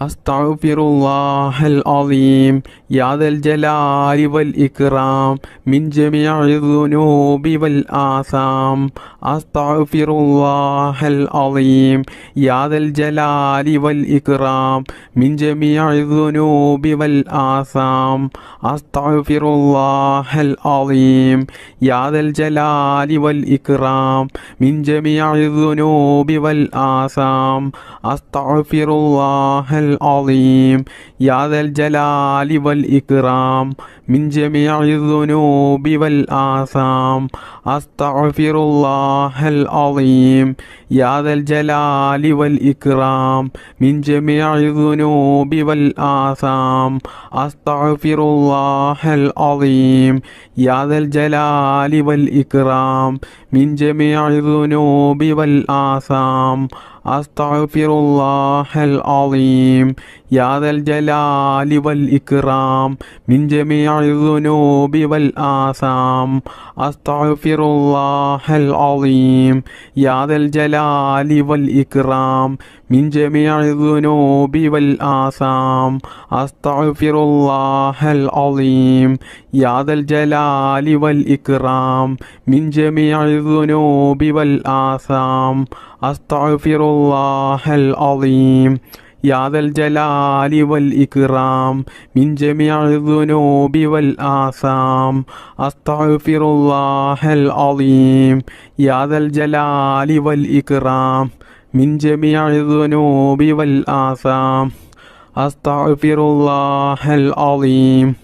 أستغفر الله العظيم يا ذا الجلال والإكرام من جميع الذنوب والآثام أستغفر الله العظيم يا ذا الجلال والإكرام من جميع الذنوب والآثام أستغفر الله العظيم يا ذا الجلال والإكرام من جميع الذنوب والآثام أستغفر الله العظيم يا ذا الجلال والإكرام من جميع الذنوب والآثام أستغفر الله العظيم يا ذا الجلال والإكرام من جميع الذنوب والآثام أستغفر الله العظيم يا ذا الجلال والإكرام من جميع الذنوب والآثام أستغفر الله العظيم يا ذا الجلال والإكرام من جميع الذنوب والآثام أستغفر الله العظيم يا ذا الجلال والإكرام من جميع الذنوب والآثام أستغفر الله العظيم يا ذا الجلال والإكرام من جميع الذنوب والآثام أستغفر الله العظيم يا ذا الجلال والإكرام من جميع الذنوب والآثام أستغفر الله العظيم يا ذا الجلال والإكرام من جميع الذنوب والآثام أستغفر الله العظيم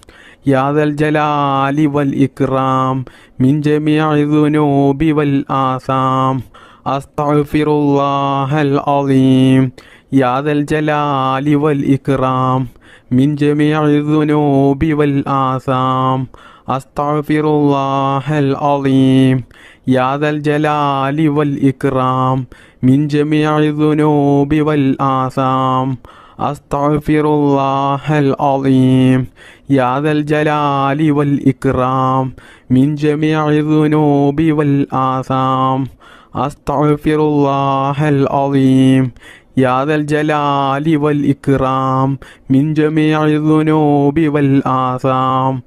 يا ذا الجلال والإكرام من جميع الذنوب والآثام أستغفر الله العظيم يا ذا الجلال والإكرام من جميع الذنوب والآثام أستغفر الله العظيم يا ذا الجلال والإكرام من جميع الذنوب والآثام أستغفر الله العظيم يا ذا الجلال والإكرام من جميع الذنوب والآثام أستغفر الله العظيم يا ذا الجلال والإكرام من جميع الذنوب والآثام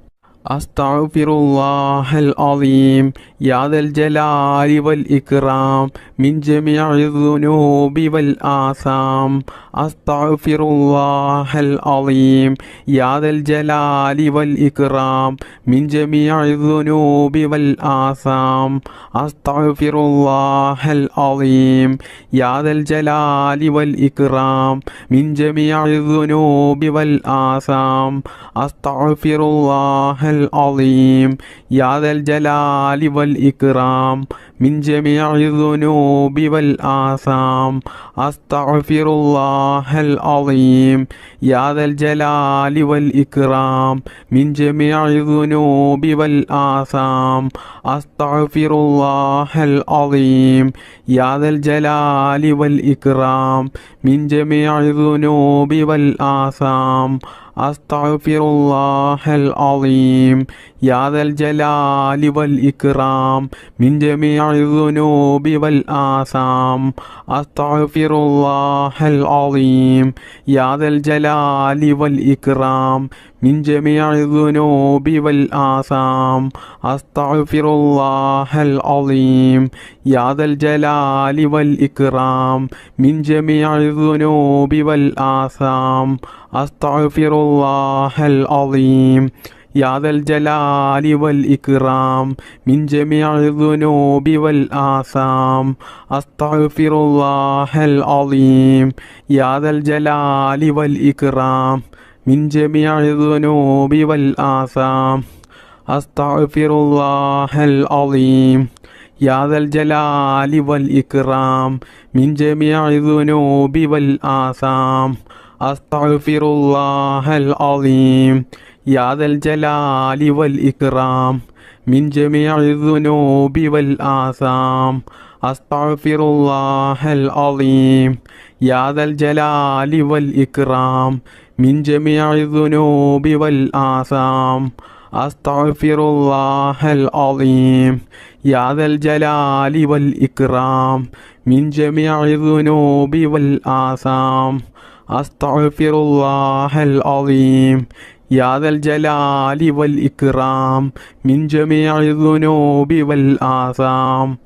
أستغفر الله العظيم يا ذا الجلال والإكرام من جميع الذنوب والآثام أستغفر الله العظيم يا ذا الجلال والإكرام من جميع الذنوب والآثام أستغفر الله العظيم يا ذا الجلال والإكرام من جميع الذنوب والآثام أستغفر الله العظيم يا ذا الجلال والإكرام من جميع الذنوب والآثام أستغفر الله العظيم يا ذا الجلال والإكرام من جميع الذنوب والآثام أستغفر الله العظيم يا ذا الجلال والإكرام من جميع الذنوب والآثام أستغفر الله العظيم يا ذا الجلال والإكرام من جميع الذنوب والآثام أستغفر الله العظيم يا ذا الجلال والإكرام من جميع الذنوب والآثام أستغفر الله العظيم يا ذا الجلال والإكرام من جميع الذنوب والآثام أستغفر الله العظيم يا ذا الجلال والإكرام من جميع الذنوب والآثام أستغفر الله العظيم يا ذا الجلال والإكرام من جميع الذنوب والآثام أستغفر الله العظيم يا ذا الجلال والإكرام من جميع الذنوب والآثام أستغفر الله العظيم يا ذا الجلال والإكرام من جميع الذنوب والآثام أستغفر الله العظيم يا ذا الجلال والإكرام من جميع الذنوب والآثام أستغفر الله العظيم يا ذا الجلال والإكرام من جميع الذنوب والآثام أستغفر الله العظيم يا ذا الجلال والإكرام من جميع الذنوب والآثام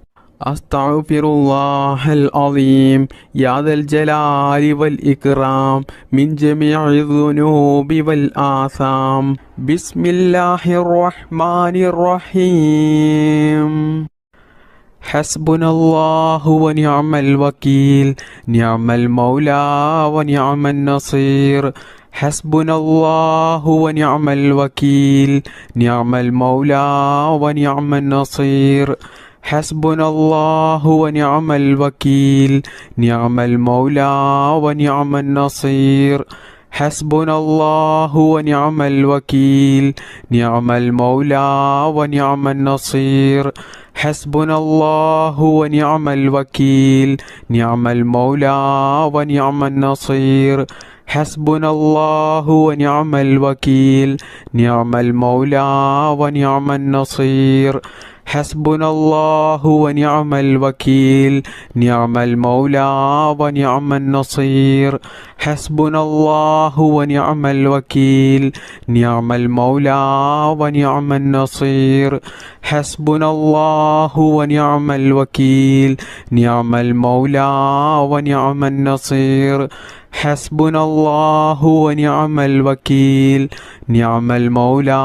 أستغفر الله العظيم يا ذا الجلال والإكرام من جميع الذنوب والآثام بسم الله الرحمن الرحيم حسبنا الله ونعم الوكيل نعم المولى ونعم النصير حسبنا الله ونعم الوكيل نعم المولى ونعم النصير حسبنا الله ونعم الوكيل نعم المولى ونعم النصير حسبنا الله ونعم الوكيل نعم المولى ونعم النصير حسبنا الله ونعم الوكيل نعم المولى ونعم النصير حسبنا الله ونعم الوكيل نعم المولى ونعم النصير حسبنا الله ونعم الوكيل نعم المولى ونعم النصير حسبنا الله ونعم الوكيل نعم المولى ونعم النصير حسبنا الله ونعم الوكيل نعم المولى ونعم النصير حسبنا الله ونعم الوكيل نعم المولى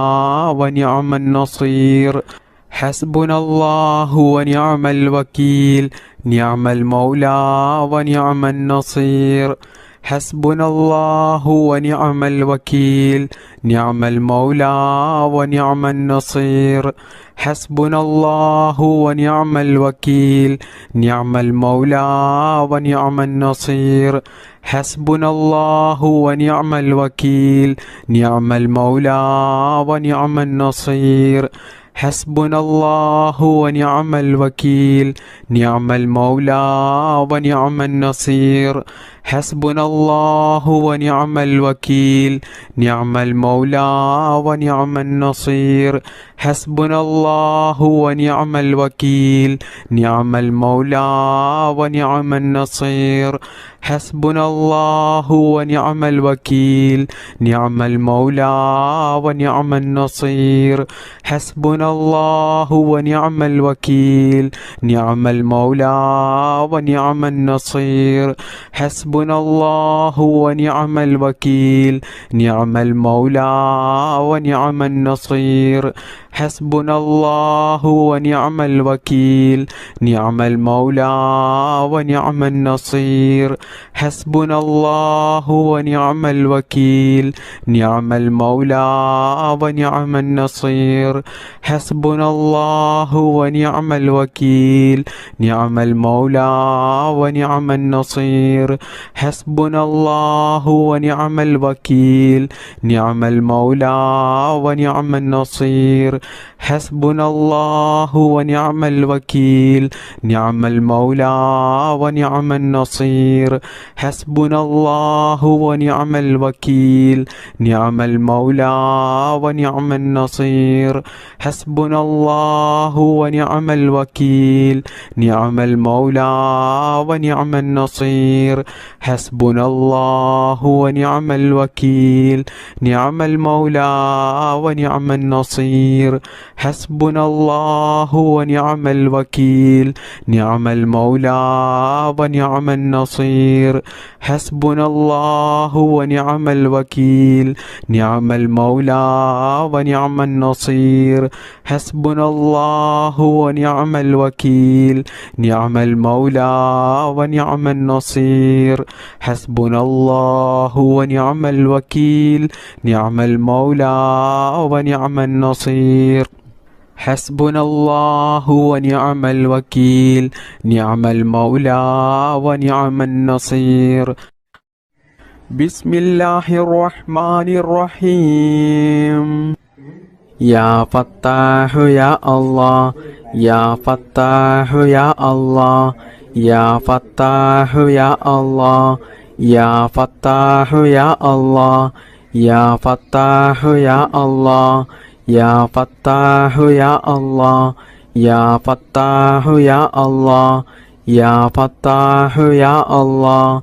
ونعم النصير حسبنا الله ونعم الوكيل نعم المولى ونعم النصير حسبنا الله ونعم الوكيل نعم المولى ونعم النصير حسبنا الله ونعم الوكيل نعم المولى ونعم النصير حسبنا الله ونعم الوكيل نعم المولى ونعم النصير حسبنا الله ونعم الوكيل نعم المولى ونعم النصير حسبنا الله ونعم الوكيل نعم المولى ونعم النصير حسبنا الله ونعم الوكيل نعم المولى ونعم النصير حسبنا الله ونعم الوكيل نعم المولى ونعم النصير حسبنا الله ونعم الوكيل نعم المولى ونعم النصير حسبنا الله ونعم الوكيل نعم المولى ونعم النصير حسبنا الله ونعم الوكيل نعم المولى ونعم النصير حسبنا الله ونعم الوكيل نعم المولى ونعم النصير حسبنا الله ونعم الوكيل نعم المولى ونعم النصير حسبنا الله ونعم الوكيل نعم المولى ونعم النصير حسبنا الله ونعم الوكيل نعم المولى ونعم النصير حسبنا الله ونعم الوكيل نعم المولى ونعم النصير حسبنا الله ونعم الوكيل نعم المولى ونعم النصير حسبنا الله ونعم الوكيل نعم المولى ونعم النصير حسبنا الله ونعم الوكيل نعم المولى ونعم النصير حسبنا الله ونعم الوكيل نعم المولى ونعم النصير حسبنا الله ونعم الوكيل نعم المولى ونعم النصير حسبنا الله ونعم الوكيل نعم المولى ونعم النصير حسبنا الله ونعم الوكيل نعم المولى ونعم النصير بسم الله الرحمن الرحيم يا فتاح يا الله يا فتاح يا الله يا فتاح يا الله يا فتاح يا الله يا فتاح يا الله يا فتاح يا الله يا فتاح يا الله يا فتاح يا الله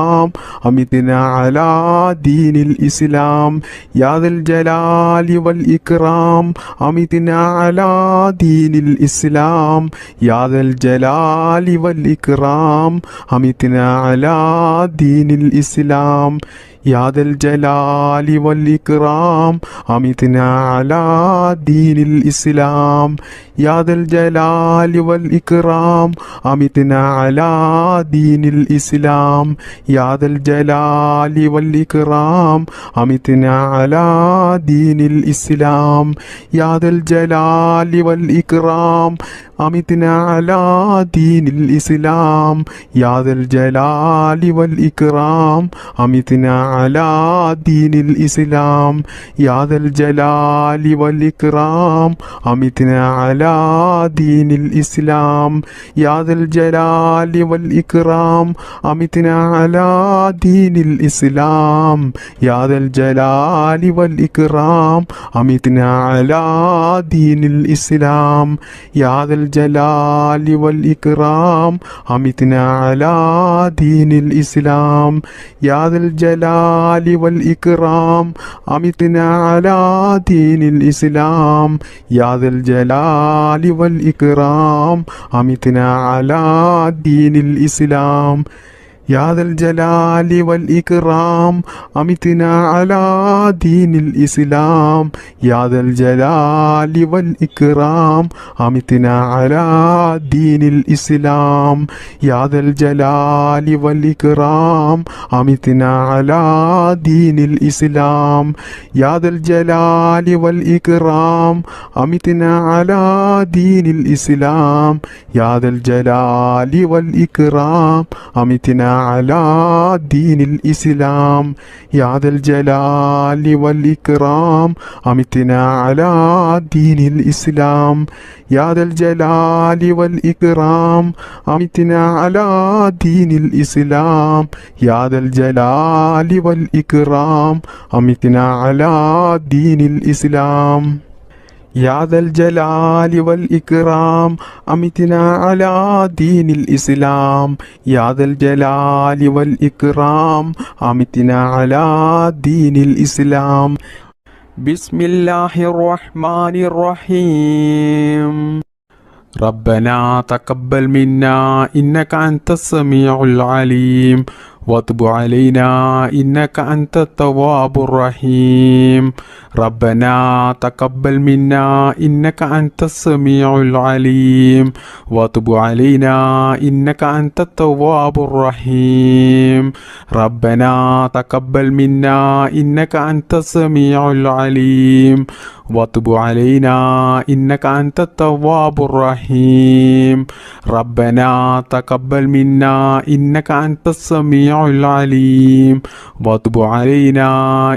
الإسلام أمتنا على دين الإسلام يا ذا الجلال والإكرام أمتنا على دين الإسلام يا ذا الجلال والإكرام أمتنا على دين الإسلام يا ذا الجلال والإكرام أمتنا على دين الإسلام يا ذا الجلال والإكرام أمتنا على دين الإسلام يا ذا الجلال والإكرام أمتنا على دين الإسلام يا ذا الجلال والإكرام أمتنا على دين الإسلام يا ذا الجلال والإكرام أمتنا على دين الإسلام يا ذا الجلال والإكرام أمتنا على دين الإسلام يا ذا الجلال والإكرام أمتنا على دين الإسلام يا ذا الجلال والإكرام أمتنا على دين الإسلام يا ذا الجلال والإكرام أمتنا على دين الإسلام يا ذا الجلال والإكرام أمتنا على دين الإسلام يا ذا الجلال والإكرام أمتنا على دين الإسلام يا ذا الجلال والإكرام أمتنا على دين الإسلام يا ذا الجلال والإكرام أمتنا على دين الإسلام يا ذا الجلال والإكرام أمتنا على دين الإسلام يا ذا الجلال والإكرام أمتنا على دين الإسلام يا ذا الجلال والإكرام أمتنا على دين الإسلام يا ذا الجلال والإكرام أمتنا على دين الإسلام يا ذا الجلال والإكرام أمتنا على دين الإسلام يا ذا الجلال والإكرام أمتنا على دين الإسلام يا ذا الجلال والإكرام أمتنا على دين الإسلام يا ذا الجلال والإكرام أمتنا على دين الإسلام بسم الله الرحمن الرحيم ربنا تقبل منا إنك أنت السميع العليم وتب علينا إنك أنت التواب الرحيم ربنا تقبل منا إنك أنت السميع العليم وتب علينا إنك أنت التواب الرحيم ربنا تقبل منا إنك أنت السميع العليم وتب علينا إنك أنت التواب الرحيم ربنا تقبل منا إنك أنت السميع العليم وتب علينا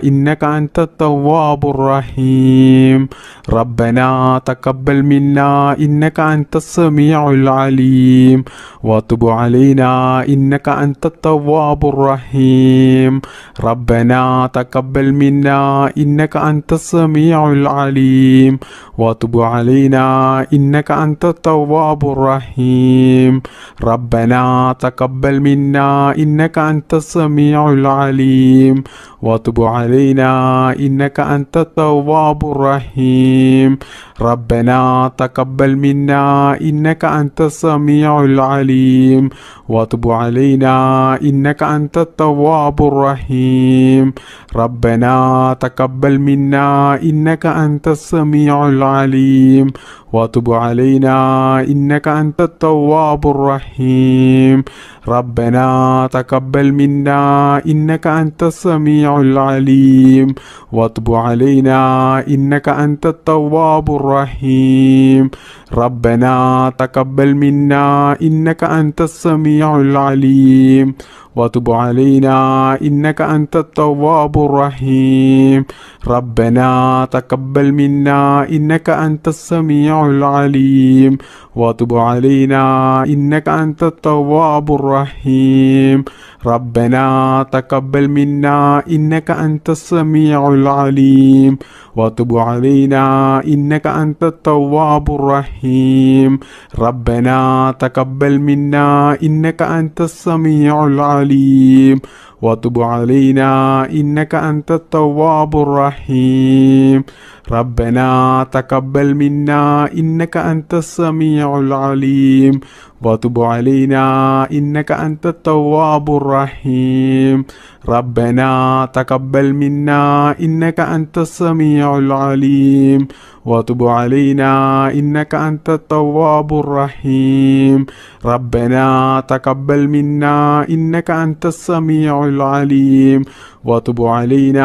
إنك أنت التواب الرحيم ربنا تقبل منا إنك أنت السميع العليم وتب علينا إنك أنت التواب الرحيم ربنا تقبل منا إنك أنت السميع العليم وتب علينا إنك أنت التواب الرحيم ربنا تقبل منا إنك أنت السميع العليم وتب علينا إنك أنت التواب الرحيم ربنا تقبل منا إنك أنت السميع العليم وتب علينا إنك أنت التواب الرحيم ربنا تقبل منا إنك أنت السميع العليم وتب علينا إنك أنت التواب الرحيم ربنا تقبل منا إنك أنت السميع العليم وتب علينا إنك أنت التواب الرحيم ربنا تقبل منا إنك أنت السميع العليم وتب علينا إنك أنت التواب الرحيم ربنا تقبل منا إنك أنت السميع العليم وتب علينا إنك أنت التواب الرحيم ربنا تقبل منا إنك أنت السميع العليم وتب علينا إنك أنت التواب الرحيم ربنا تقبل منا إنك أنت السميع العليم وتب علينا إنك أنت التواب الرحيم ربنا تقبل منا إنك أنت السميع العليم وتب علينا إنك أنت التواب الرحيم ربنا تقبل منا إنك أنت السميع العليم وتب علينا إنك أنت التواب الرحيم ربنا تقبل منا إنك أنت السميع العليم وتب علينا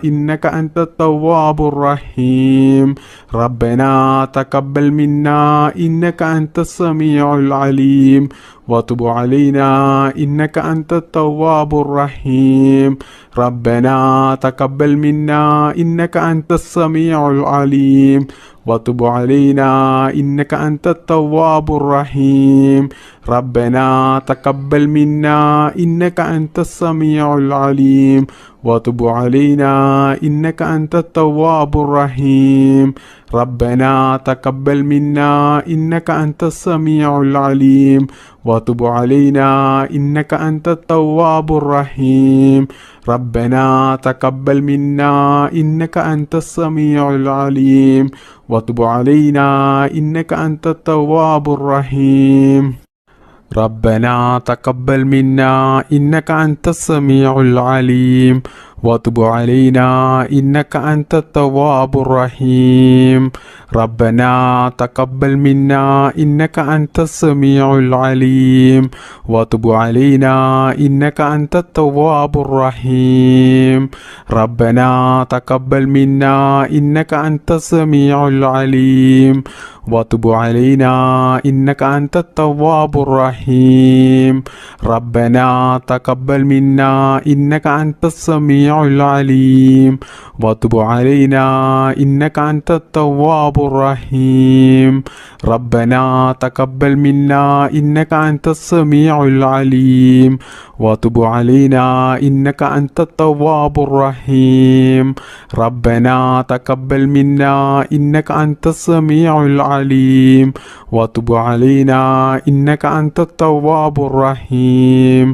إنك أنت التواب الرحيم ربنا تقبل منا إنك أنت السميع العليم وتب علينا إنك أنت التواب الرحيم ربنا تقبل منا إنك أنت السميع العليم وتب علينا إنك أنت التواب الرحيم ربنا تقبل منا إنك أنت السميع العليم وتب علينا إنك أنت التواب الرحيم ربنا تقبل منا إنك أنت السميع العليم وتب علينا إنك أنت التواب الرحيم ربنا تقبل منا إنك أنت السميع العليم وتب علينا إنك أنت التواب الرحيم ربنا تقبل منا إنك أنت السميع العليم وتب علينا إنك أنت التواب الرحيم ربنا تقبل منا إنك أنت السميع العليم وتب علينا إنك أنت التواب الرحيم ربنا تقبل منا إنك أنت السميع العليم وتب علينا إنك أنت التواب الرحيم ربنا تقبل منا إنك أنت السميع العليم وتب علينا إنك أنت التواب الرحيم ربنا تقبل منا إنك أنت السميع العليم وتب علينا إنك أنت التواب الرحيم ربنا تقبل منا إنك أنت السميع العليم وتب علينا إنك أنت التواب الرحيم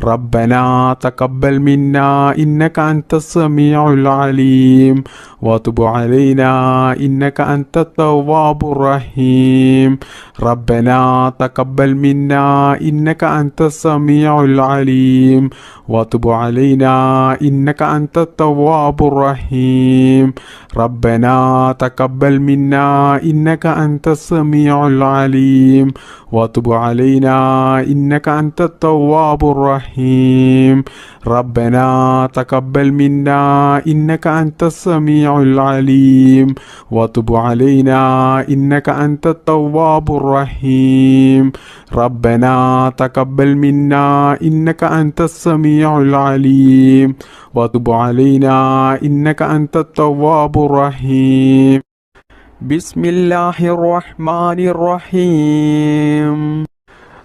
ربنا تقبل منا إنك أنت السميع العليم وتب علينا إنك أنت التواب الرحيم ربنا تقبل منا إنك أنت السميع العليم وتب علينا إنك أنت التواب الرحيم ربنا تقبل منا إنك أنت السميع العليم وتب علينا إنك أنت التواب الرحيم ربنا تقبل منا إنك أنت السميع العليم وتب علينا إنك أنت التواب الرحيم ربنا تقبل منا إنك أنت السميع العليم وتب علينا إنك أنت التواب الرحيم بسم الله الرحمن الرحيم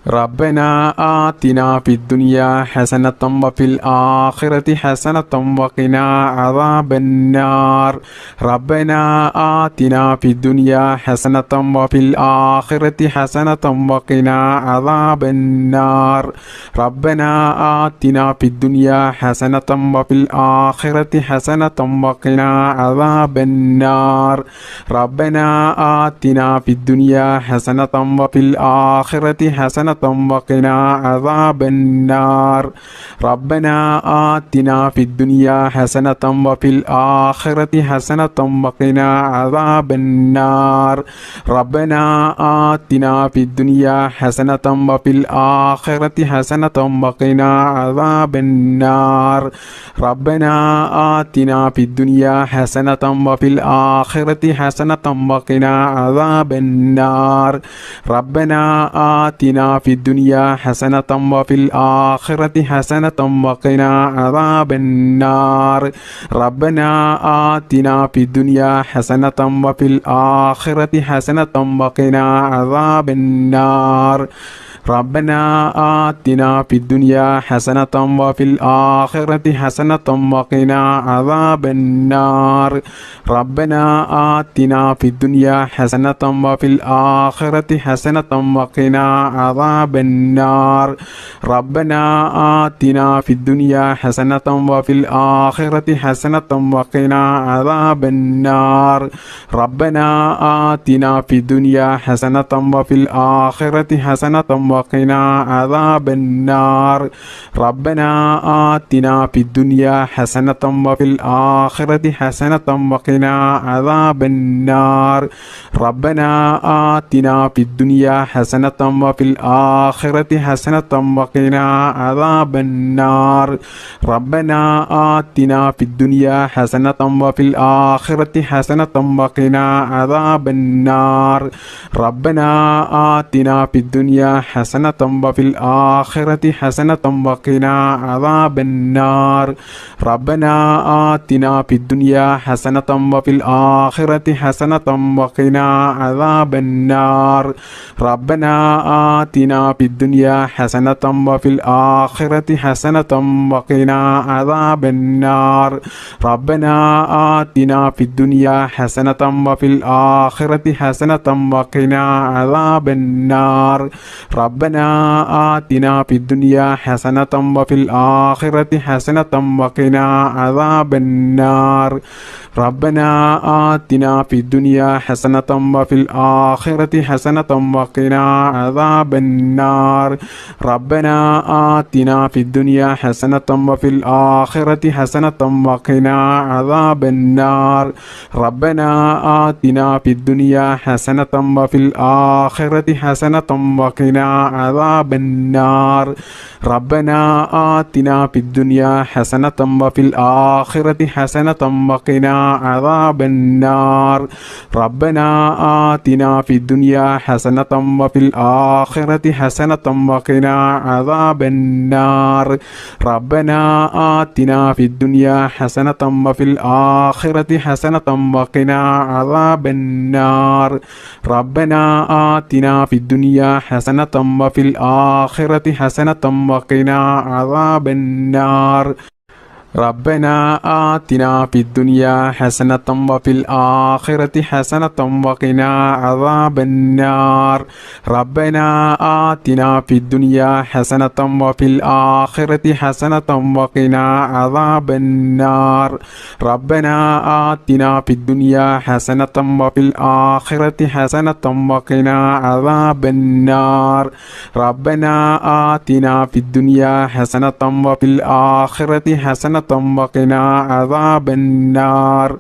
ربنا آتنا في الدنيا حسنة وفي الآخرة حسنة وقنا عذاب النار ربنا آتنا في الدنيا حسنة وفي الآخرة حسنة وقنا عذاب النار ربنا آتنا في الدنيا حسنة وفي الآخرة حسنة وقنا عذاب النار ربنا آتنا في الدنيا حسنة وفي الآخرة حسنة وقنا عذاب النار ربنا آتنا في الدنيا حسنة وفي الآخرة حسنة وقنا عذاب النار ربنا آتنا في الدنيا حسنة وفي الآخرة حسنة وقنا عذاب النار ربنا آتنا في الدنيا حسنة وفي الآخرة حسنة وقنا عذاب النار ربنا آتنا في الدنيا حسنة وفي الآخرة حسنة وقنا عذاب النار ربنا آتنا في الدنيا حسنة وفي الآخرة حسنة وقنا عذاب النار ربنا آتنا في الدنيا حسنة وفي الآخرة حسنة وقنا عذاب النار ربنا آتنا في الدنيا حسنة وفي الآخرة حسنة وقنا عذاب النار ربنا آتنا في الدنيا حسنة وفي الآخرة حسنة وقنا عذاب النار ربنا آتنا في الدنيا حسنة وفي الآخرة حسنة وقنا عذاب النار ربنا آتنا في الدنيا حسنة وفي الآخرة حسنة وقنا عذاب النار ربنا آتنا في الدنيا حسنة وفي الآخرة حسنة وقنا عذاب النار ربنا آتنا في الدنيا حسنة وفي الآخرة حسنة وقنا عذاب النار ربنا آتنا في الدنيا حسنة وفي الآخرة حسنة وقنا عذاب النار ربنا آتنا في الدنيا حسنة وفي الآخرة حسنة وقنا عذاب النار ربنا آتنا في الدنيا حسنة وفي الآخرة حسنة وقنا عذاب النار ربنا آتنا في الدنيا حسنة وفي الآخرة حسنة وقنا عذاب النار ربنا آتنا في الدنيا حسنة وفي الآخرة حسنة وقنا عذاب النار ربنا آتنا في الدنيا حسنة وفي الآخرة حسنة وقنا عذاب النار ربنا آتنا في الدنيا حسنة وفي الآخرة حسنة وقنا عذاب النار ربنا آتنا في الدنيا حسنة وفي الآخرة حسنة وقنا عذاب النار ربنا آتنا في الدنيا حسنة وفي الآخرة حسنة وقنا عذاب النار ربنا آتنا في الدنيا حسنة وفي الآخرة حسنة وقنا عذاب النار ربنا آتنا في الدنيا حسنة وفي الآخرة حسنة وقنا عذاب النار ربنا آتنا في الدنيا حسنة وفي الآخرة حسنة وقنا عذاب النار ربنا آتنا في الدنيا حسنة وفي الآخرة حسنة وقنا عذاب النار ربنا آتنا في الدنيا حسنة وفي الآخرة حسنة وقنا عذاب النار ربنا آتنا في الدنيا حسنة وفي الآخرة حسنة وقنا عذاب النار ربنا آتنا في الدنيا حسنة وفي الآخرة حسنة وقنا عذاب النار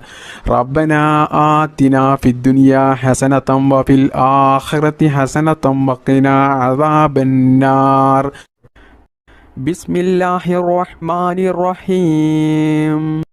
ربنا آتنا في الدنيا حسنة وفي الآخرة حسنة وقنا عذاب النار بسم الله الرحمن الرحيم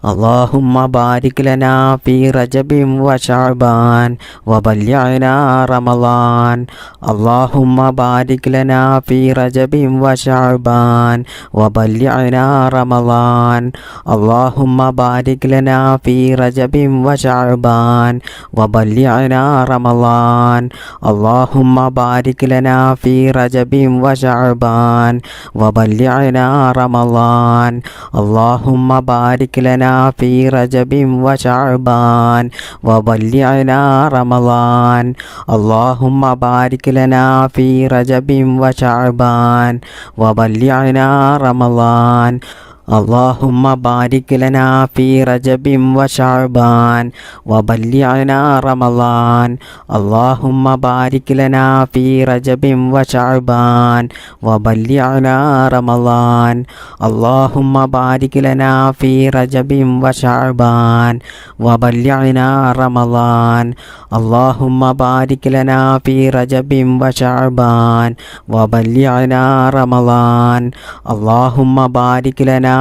اللهم بارك لنا في رجب وشعبان وبلغنا رمضان اللهم بارك لنا في رجب وشعبان وبلغنا رمضان اللهم بارك لنا في رجب وشعبان وبلغنا رمضان اللهم بارك لنا في رجب وشعبان وبلغنا رمضان اللهم بارك لنا في رجب وشعبان وبلغنا رمضان اللهم بارك لنا في رجب وشعبان وبلغنا رمضان اللهم بارك لنا في رجب وشعبان وبلغنا رمضان اللهم بارك لنا في رجب وشعبان وبلغنا رمضان اللهم بارك لنا في رجب وشعبان وبلغنا رمضان اللهم بارك لنا في رجب وشعبان وبلغنا رمضان اللهم بارك لنا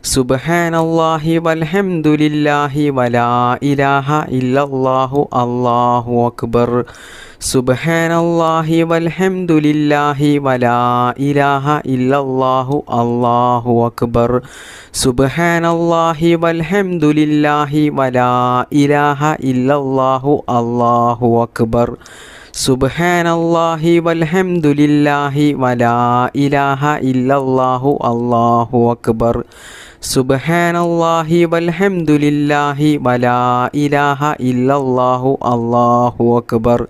സുബ്ഹാനല്ലാഹി വൽഹംദുലില്ലാഹി വലാ ഇലാഹ ഇല്ലല്ലാഹു അല്ലാഹു അക്ബർ സുബ്ഹാനല്ലാഹി വൽഹംദുലില്ലാഹി വലാ ഇലാഹ ഇല്ലല്ലാഹു അല്ലാഹു അക്ബർ സുബ്ഹാനല്ലാഹി വൽഹംദുലില്ലാഹി വലാ ഇലാഹ ഇല്ലല്ലാഹു അല്ലാഹു അക്ബർ സുബ്ഹാനല്ലാഹി വൽഹംദുലില്ലാഹി വലാ ഇലാഹ ഇല്ലല്ലാഹു അല്ലാഹു അക്ബർ സുബ്ഹാനല്ലാഹി വൽഹംദുലില്ലാഹി വലാ ഇലാഹ ഇല്ലല്ലാഹു അല്ലാഹു അക്ബർ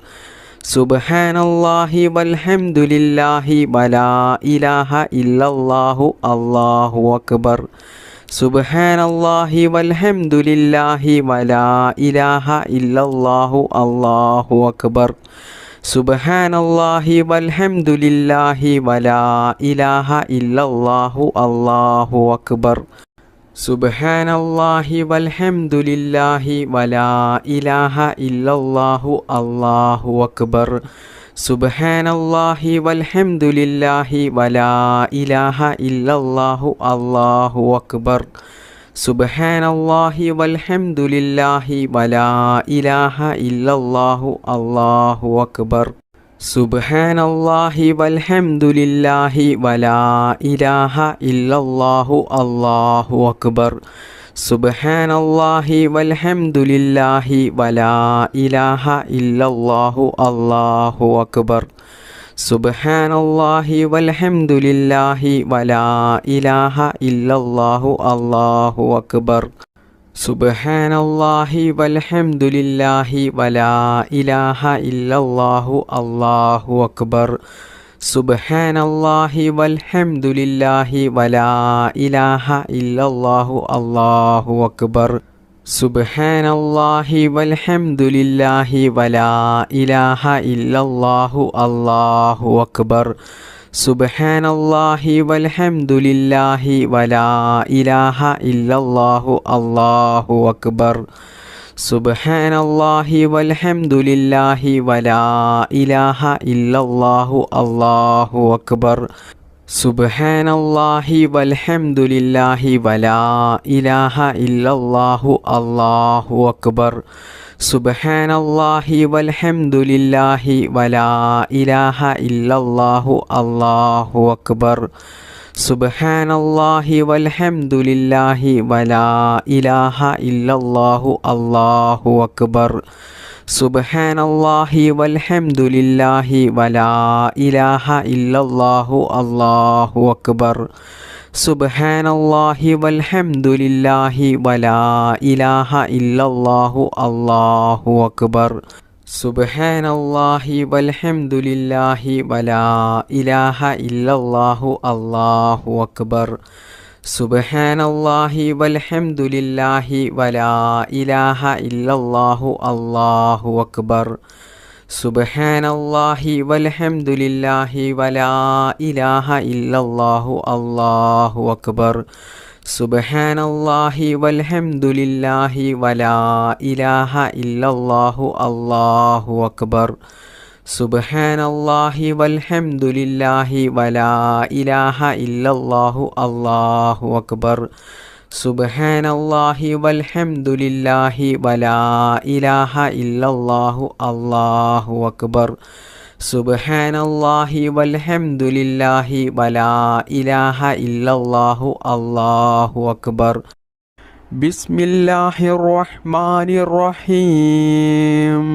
സുബ്ഹാനല്ലാഹി വൽഹംദുലില്ലാഹി വലാ ഇലാഹ ഇല്ലല്ലാഹു അല്ലാഹു അക്ബർ സുബ്ഹാനല്ലാഹി വൽഹംദുലില്ലാഹി വലാ ഇലാഹ ഇല്ലല്ലാഹു അല്ലാഹു അക്ബർ സുബ്ഹാനല്ലാഹി വൽഹംദുലില്ലാഹി വലാ ഇലാഹ ഇല്ലല്ലാഹു അല്ലാഹു അക്ബർ സുബ്ഹാനല്ലാഹി വൽഹംദുലില്ലാഹി വലാ ഇലാഹ ഇല്ലല്ലാഹു അല്ലാഹു അക്ബർ സുബ്ഹാനല്ലാഹി വൽഹംദുലില്ലാഹി വലാ ഇലാഹ ഇല്ലല്ലാഹു അല്ലാഹു അക്ബർ സുബ്ഹാനല്ലാഹി വൽഹംദുലില്ലാഹി വലാ ഇലാഹ ഇല്ലല്ലാഹു അല്ലാഹു അക്ബർ സുബ്ഹാനല്ലാഹി വൽഹംദുലില്ലാഹി വലാ ഇലാഹ ഇല്ലല്ലാഹു അല്ലാഹു അക്ബർ സുബ്ഹാനല്ലാഹി വൽഹംദുലില്ലാഹി വലാ ഇലാഹ ഇല്ലല്ലാഹു അല്ലാഹു അക്ബർ സുബ്ഹാനല്ലാഹി വൽഹംദുലില്ലാഹി വലാ ഇലാഹ ഇല്ലല്ലാഹു അല്ലാഹു അക്ബർ സുബ്ഹാനല്ലാഹി വൽഹംദുലില്ലാഹി വലാ ഇലാഹ ഇല്ലല്ലാഹു അല്ലാഹു അക്ബർ സുബ്ഹാനല്ലാഹി വൽഹംദുലില്ലാഹി വലാ ഇലാഹ ഇല്ലല്ലാഹു അല്ലാഹു അക്ബർ സുബ്ഹാനല്ലാഹി വൽഹംദുലില്ലാഹി വലാ ഇലാഹ ഇല്ലല്ലാഹു അല്ലാഹു അക്ബർ സുബ്ഹാനല്ലാഹി വൽഹംദുലില്ലാഹി വലാ ഇലാഹ ഇല്ലല്ലാഹു അല്ലാഹു അക്ബർ സുബ്ഹാനല്ലാഹി വൽഹംദുലില്ലാഹി വലാ ഇലാഹ ഇല്ലല്ലാഹു അല്ലാഹു അക്ബർ സുബ്ഹാനല്ലാഹി വൽഹംദുലില്ലാഹി വലാ ഇലാഹ ഇല്ലല്ലാഹു അല്ലാഹു അക്ബർ സുബ്ഹാനല്ലാഹി വൽഹംദുലില്ലാഹി വലാ ഇലാഹ ഇല്ലല്ലാഹു അല്ലാഹു അക്ബർ സുബ്ഹാനല്ലാഹി വൽഹംദുലില്ലാഹി വലാ ഇലാഹ ഇല്ലല്ലാഹു അല്ലാഹു അക്ബർ സുബ്ഹാനല്ലാഹി വൽഹംദുലില്ലാഹി വലാ ഇലാഹ ഇല്ലല്ലാഹു അല്ലാഹു അക്ബർ സുബ്ഹാനല്ലാഹി വൽഹംദുലില്ലാഹി വലാ ഇലാഹ ഇല്ലല്ലാഹു അല്ലാഹു അക്ബർ സുബ്ഹാനല്ലാഹി വൽഹംദുലില്ലാഹി വലാ ഇലാഹ ഇല്ലല്ലാഹു അല്ലാഹു അക്ബർ സുബ്ഹാനല്ലാഹി വൽഹംദുലില്ലാഹി വലാ ഇലാഹ ഇല്ലല്ലാഹു അല്ലാഹു അക്ബർ സുബ്ഹാനല്ലാഹി വൽഹംദുലില്ലാഹി വലാ ഇലാഹ ഇല്ലല്ലാഹു അല്ലാഹു അക്ബർ സുബ്ഹാനല്ലാഹി വൽഹംദുലില്ലാഹി വലാ ഇലാഹ ഇല്ലല്ലാഹു അല്ലാഹു അക്ബർ സുബ്ഹാനല്ലാഹി വൽഹംദുലില്ലാഹി വലാ ഇലാഹ ഇല്ലല്ലാഹു അല്ലാഹു അക്ബർ സുബ്ഹാനല്ലാഹി വൽഹംദുലില്ലാഹി വലാ ഇലാഹ ഇല്ലല്ലാഹു അല്ലാഹു അക്ബർ സുബ്ഹാനല്ലാഹി വൽഹംദുലില്ലാഹി വലാ ഇലാഹ ഇല്ലല്ലാഹു അല്ലാഹു അക്ബർ ബിസ്മില്ലാഹിർ റഹ്മാനിർ റഹീം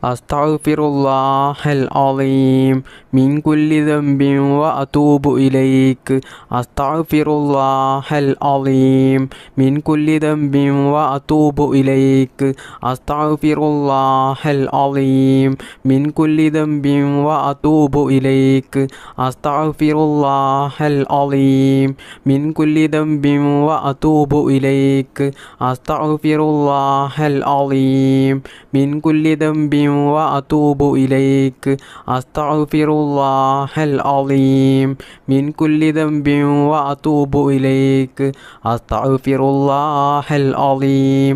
അസ്തഗ്ഫിറുല്ലാഹൽ അളീം മിൻ കുല്ലി ദംബിൻ വഅതൂബു ഇലൈക് അസ്തഗ്ഫിറുല്ലാഹൽ അളീം മിൻ കുല്ലി ദംബിൻ വഅതൂബു ഇലൈക് അസ്തഗ്ഫിറുല്ലാഹൽ അളീം മിൻ കുല്ലി ദംബിൻ വഅതൂബു ഇലൈക് അസ്തഗ്ഫിറുല്ലാഹൽ അളീം മിൻ കുല്ലി ദംബിൻ വഅതൂബു ഇലൈക് അസ്തഗ്ഫിറുല്ലാഹൽ അളീം മിൻ കുല്ലി ദംബിൻ وأتوب إليك أستغفر الله العظيم من كل ذنب وأتوب إليك أستغفر الله العظيم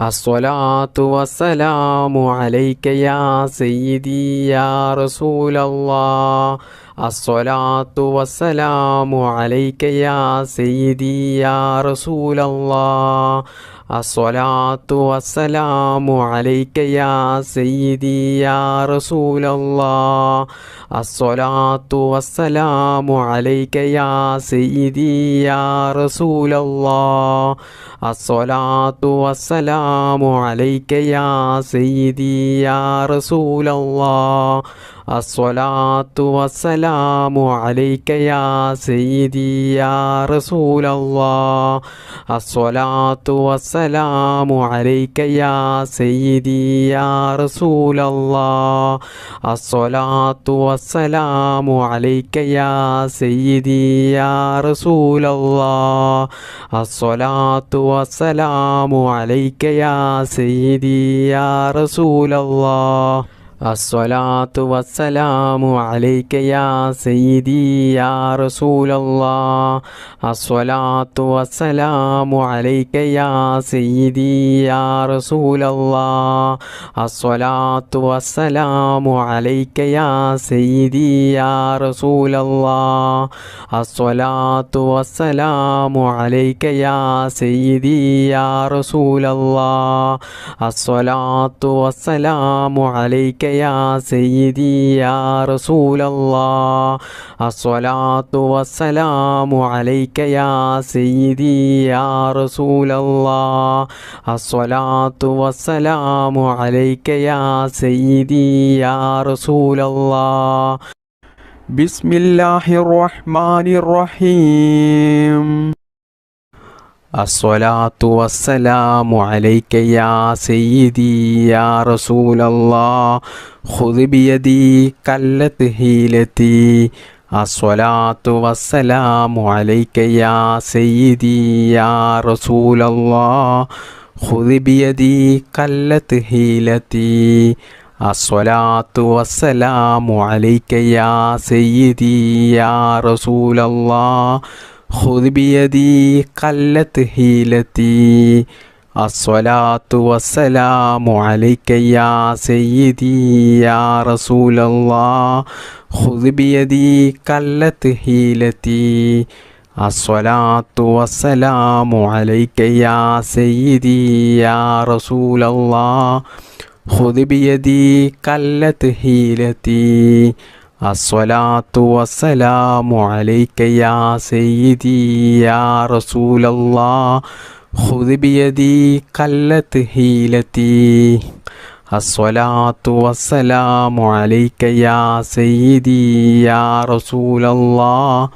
الصلاة والسلام عليك يا سيدي يا رسول الله. الصلاة والسلام عليك يا سيدي يا رسول الله. الصلاة والسلام عليك يا سيدي يا رسول الله. الصلاة والسلام عليك يا سيدي يا رسول الله. الصلاة والسلام عليك يا سيدي يا رسول الله. الصلاة والسلام عليك يا سيدي يا رسول الله. الصلاة والسلام عليك يا سيدي يا رسول الله. الصلاة والسلام عليك يا سيدي يا رسول الله. الصلاة والسلام عليك يا سيدي يا رسول الله. الصلاة والسلام عليك يا سيدي يا رسول الله. الصلاة والسلام عليك يا سيدي يا رسول الله. الصلاة والسلام عليك يا سيدي يا رسول الله. الصلاة والسلام عليك يا سيدي يا رسول الله. الصلاة والسلام عليك يا سيدي يا رسول الله. الصلاة والسلام عليك يا سيدي يا رسول الله. الصلاة والسلام عليك يا سيدي يا رسول الله. بسم الله الرحمن الرحيم. الصلاة والسلام عليك يا سيدي يا رسول الله. خذ بيدي قلت حيلتي. الصلاة والسلام عليك يا سيدي يا رسول الله. خذ بيدي قلت حيلتي. الصلاة والسلام عليك يا سيدي يا رسول الله. خذ بيدي قلت حيلتي. الصلاة والسلام عليك يا سيدي يا رسول الله. خذ بيدي قلت حيلتي. الصلاة والسلام عليك يا سيدي يا رسول الله. خذ بيدي قلت حيلتي. الصلاة والسلام عليك يا سيدي يا رسول الله. خذ بيدي قلت حيلتي. الصلاة والسلام عليك يا سيدي يا رسول الله.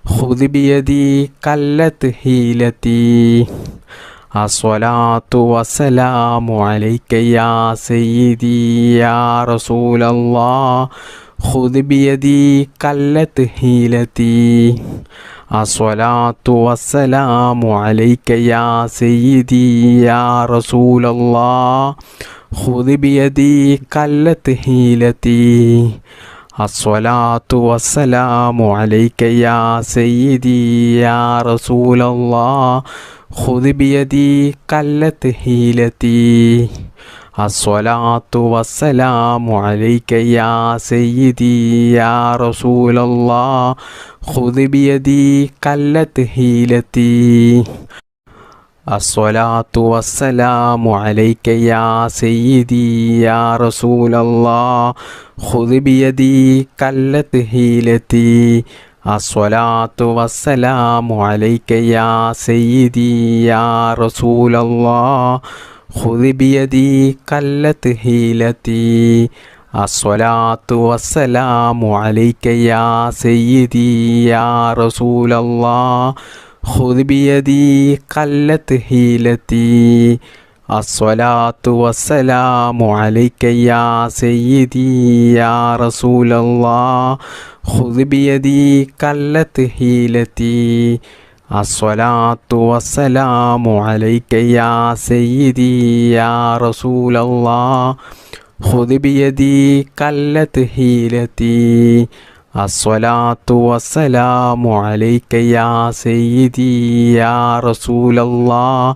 خذ بيدي قلت حيلتي. الصلاة والسلام عليك يا سيدي يا رسول الله. خذ بيدي قلت حيلتي. الصلاة والسلام عليك يا سيدي يا رسول الله. خذ بيدي قلت حيلتي. الصلاة والسلام عليك يا سيدي يا رسول الله. خذ بيدي قلت حيلتي. الصلاة والسلام عليك يا سيدي يا رسول الله. خذ بيدي قلت حيلتي. الصلاة والسلام عليك يا سيدي يا رسول الله. خذ بيدي قلت حيلتي. الصلاة والسلام عليك يا سيدي يا رسول الله. خذ بيدي قلت حيلتي. الصلاة والسلام عليك يا سيدي يا رسول الله. خذ بيدي قلت حيلتي. الصلاة والسلام عليك يا سيدي يا رسول الله. خذ بيدي قلت حيلتي. الصلاة والسلام عليك يا سيدي يا رسول الله. خذ بيدي قلت حيلتي. الصلاة والسلام عليك يا سيدي يا رسول الله.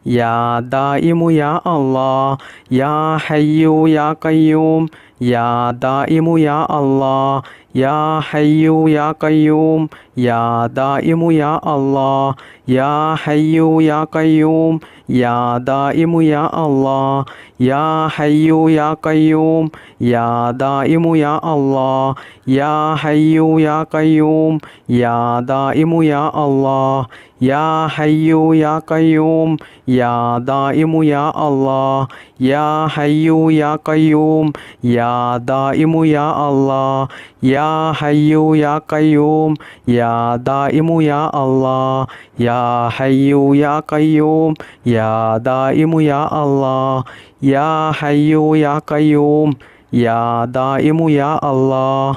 يا دائم يا الله يا حي يا قيوم يا دائم يا الله يا حي يا قيوم يا دائم يا الله يا حي يا قيوم يا دائم يا الله يا حي يا قيوم يا دائم يا الله يا حي يا قيوم يا دائم يا الله يا حي يا قيوم يا دائم يا الله يا حي يا قيوم يا دائم يا الله يا حي يا قيوم يا دائم يا الله يا حي يا قيوم يا دائم يا الله يا حي يا قيوم يا دائم يا الله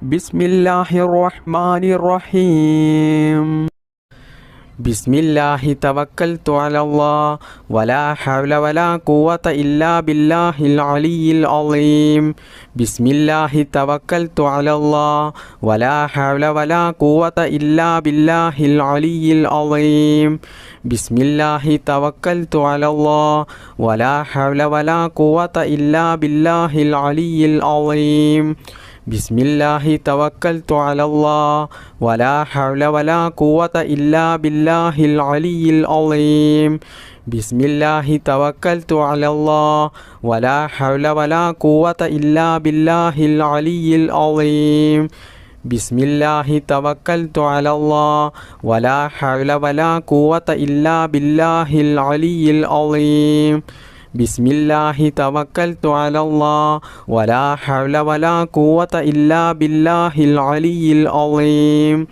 بسم الله الرحمن الرحيم بسم الله توكلت على الله ولا حول ولا قوة إلا بالله العلي العظيم بسم الله توكلت على الله ولا حول ولا قوة إلا بالله العلي العظيم بسم الله توكلت على الله ولا حول ولا قوة إلا بالله العلي العظيم بسم الله توكلت على الله ولا حول ولا قوة إلا بالله العلي العظيم بسم الله توكلت على الله ولا حول ولا قوة إلا بالله العلي العظيم بسم الله توكلت على الله ولا حول ولا قوة إلا بالله العلي العظيم بسم الله توكلت على الله ولا حول ولا قوة إلا بالله العلي العظيم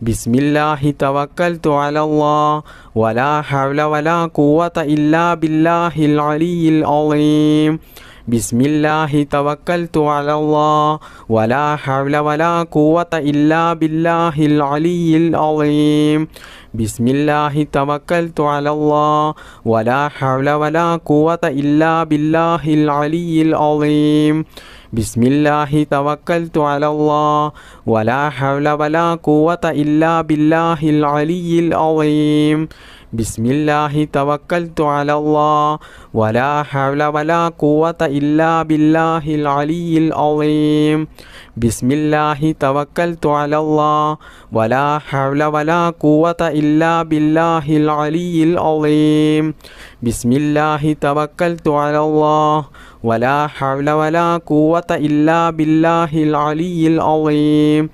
بسم الله توكلت على الله ولا حول ولا قوة إلا بالله العلي العظيم بسم الله توكلت على الله ولا حول ولا قوة إلا بالله العلي العظيم بسم الله توكلت على الله ولا حول ولا قوة إلا بالله العلي العظيم بسم الله توكلت على الله ولا حول ولا قوة إلا بالله العلي العظيم بسم الله توكلت على الله ولا حول ولا قوة إلا بالله العلي العظيم بسم الله توكلت على الله ولا حول ولا قوة إلا بالله العلي العظيم بسم الله توكلت على الله ولا حول ولا قوة إلا بالله العلي العظيم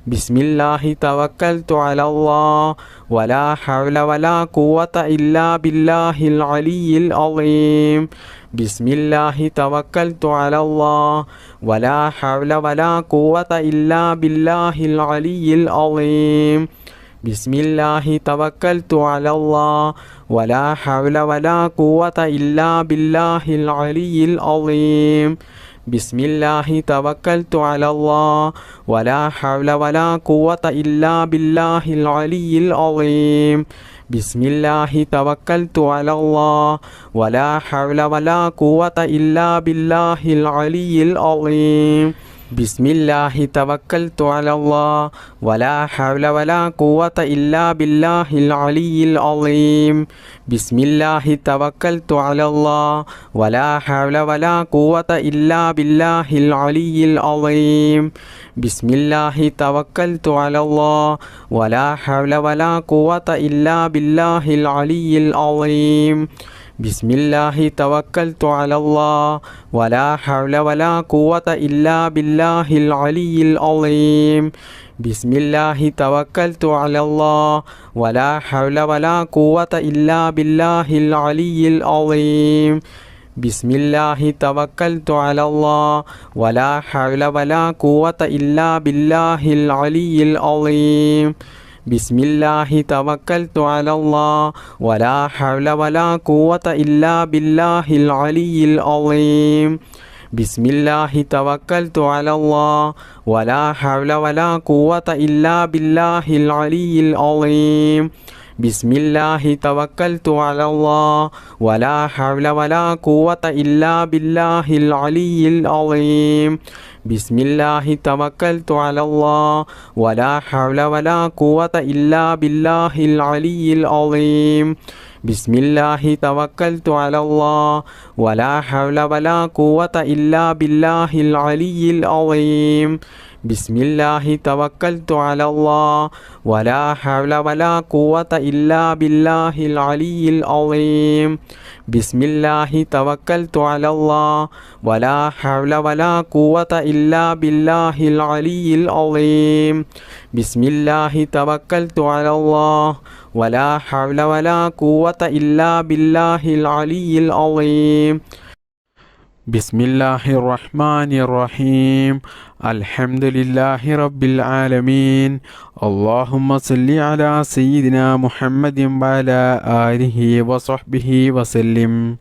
بسم الله توكلت على الله ولا حول ولا قوة إلا بالله العلي العظيم بسم الله توكلت على الله ولا حول ولا قوة إلا بالله العلي العظيم بسم الله توكلت على الله ولا حول ولا قوة إلا بالله العلي العظيم بسم الله توكلت على الله ولا حول ولا قوة إلا بالله العلي العظيم بسم الله توكلت على الله ولا حول ولا قوة إلا بالله العلي العظيم بسم الله توكلت على الله ولا حول ولا قوة إلا بالله العلي العظيم بسم الله توكلت على الله ولا حول ولا قوة إلا بالله العلي العظيم بسم الله توكلت على الله ولا حول ولا قوة إلا بالله العلي العظيم بسم الله توكلت على الله ولا حول ولا قوة إلا بالله العلي العظيم بسم الله توكلت على الله ولا حول ولا قوة إلا بالله العلي العظيم بسم الله توكلت على الله ولا حول ولا قوة إلا بالله العلي العظيم بسم الله توكلت على الله ولا حول ولا قوة إلا بالله العلي العظيم بسم الله توكلت على الله ولا حول ولا قوة إلا بالله العلي العظيم بسم الله توكلت على الله ولا حول ولا قوة إلا بالله العلي العظيم بسم الله توكلت على الله ولا حول ولا قوة إلا بالله العلي العظيم ബിസ്മില്ലാഹി തവക്കൽതു അലല്ലാഹ് വലാ ഹൗല വലാ ഖുവത ഇല്ലാ ബില്ലാഹിൽ അലിയിൽ അളീം. ബിസ്മില്ലാഹി തവക്കൽതു അലല്ലാഹ് വലാ ഹൗല വലാ ഖുവത ഇല്ലാ ബില്ലാഹിൽ അലിയിൽ അളീം. ബിസ്മില്ലാഹി തവക്കൽതു അലല്ലാഹ് വലാ ഹൗല വലാ ഖുവത ഇല്ലാ ബില്ലാഹിൽ അലിയിൽ അളീം. ബിസ്മില്ലാഹി തവക്കൽതു അലല്ലാഹ് വലാ ഹൗല വലാ ഖുവത ഇല്ലാ ബില്ലാഹിൽ അലിയിൽ അളീം. ബിസ്മില്ലാഹിർ റഹ്മാനിർ റഹീം. അൽഹംദുലില്ലാഹി റബ്ബിൽ ആലമീൻ. അല്ലാഹുമ്മ സല്ലി അലാ സയ്യിദിനാ മുഹമ്മദിൻ വഅലാ ആലിഹി വസഹ്ബിഹി വസല്ലിം.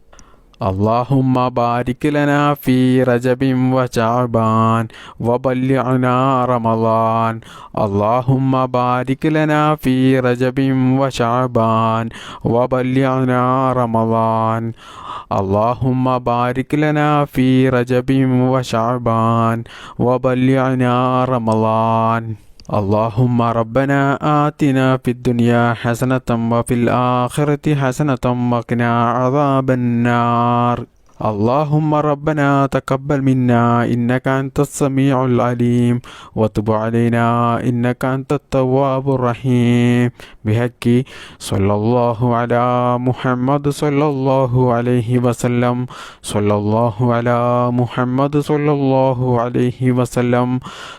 اللهم بارك لنا في رجب وشعبان وبلغنا رمضان. اللهم بارك لنا في رجب وشعبان وبلغنا رمضان. اللهم بارك لنا في رجب وشعبان وبلغنا رمضان. اللهم ربنا آتنا في الدنيا حسنة وفي الآخرة حسنة وقنا عذاب النار. اللهم ربنا تقبل منا إنك أنت السميع العليم وتب علينا إنك أنت التواب الرحيم. بحق صلى الله على محمد صلى الله عليه وسلم. صلى الله على محمد صلى الله عليه وسلم.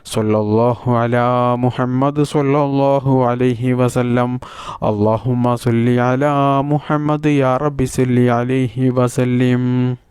صلى الله على محمد صلى الله عليه وسلم. اللهم صل على محمد يا رب صل عليه وسلم.